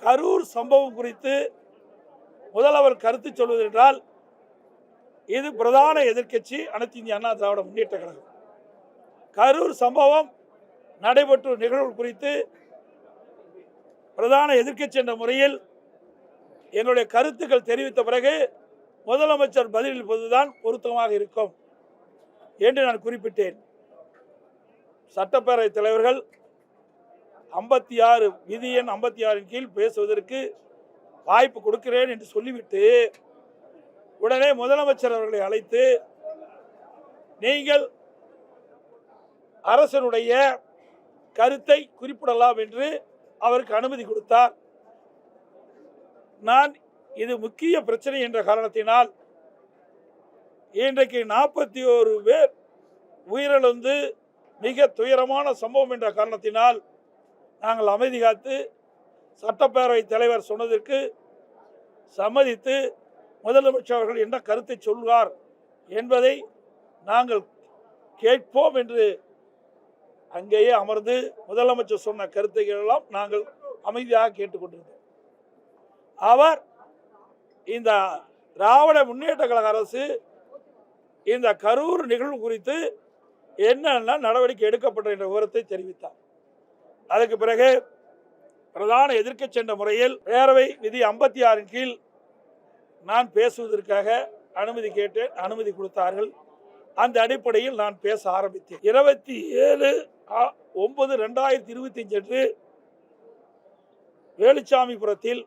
கரூர் சம்பவம் குறித்து முதல்வர் கருத்து சொல்வதென்றால் இது பிரதான எதிர்க்கட்சி அனைத்து இந்திய அண்ணா திராவிட முன்னேற்ற கழகம். கரூர் சம்பவம் நடைபெற்ற நிகழ்வு குறித்து பிரதான எதிர்க்கட்சி என்ற முறையில் எங்களுடைய கருத்துக்கள் தெரிவித்த பிறகு முதலமைச்சர் பதிலளிப்பதுதான் பொருத்தமாக இருக்கும் என்று நான் குறிப்பிட்டேன். சட்டப்பேரவைத் தலைவர்கள் 56 விதி எண் 56 கீழ் பேசுவதற்கு வாய்ப்பு கொடுக்கிறேன் என்று சொல்லிவிட்டு உடனே முதலமைச்சர் அவர்களை அழைத்து நீங்கள் அரசனுடைய கருத்தை குறிப்பிடலாம் என்று அவருக்கு அனுமதி கொடுத்தார். நான் இது முக்கிய பிரச்சனை என்ற காரணத்தினால் இன்றைக்கு 41 பேர் உயிரிழந்து மிக துயரமான சம்பவம் என்ற காரணத்தினால் நாங்கள் அமைதி காத்து சட்டப்பேரவை தலைவர் சொன்னதற்கு சம்மதித்து முதலமைச்சர் அவர்கள் என்ன கருத்தை சொல்வார் என்பதை நாங்கள் கேட்போம் என்று அங்கேயே அமர்ந்து முதலமைச்சர் சொன்ன கருத்துக்கள் எல்லாம் நாங்கள் அமைதியாக கேட்டுக்கொண்டிருந்தோம். அவர் இந்த திராவிட முன்னேற்ற கழக அரசு இந்த கரூர் நிகழ்வு குறித்து என்னென்ன நடவடிக்கை எடுக்கப்பட்ட என்ற விவரத்தை தெரிவித்தார். அதுக்கு பிறகு பிரதான எதிர்க்கட்சி என்ற முறையில் பேரவை விதி 56 கீழ் நான் பேசுவதற்காக அனுமதி கேட்டேன். அனுமதி கொடுத்தார்கள். அந்த அடிப்படையில் நான் பேச ஆரம்பித்தேன். 27/9/2025 அன்று வேலுச்சாமிபுரத்தில்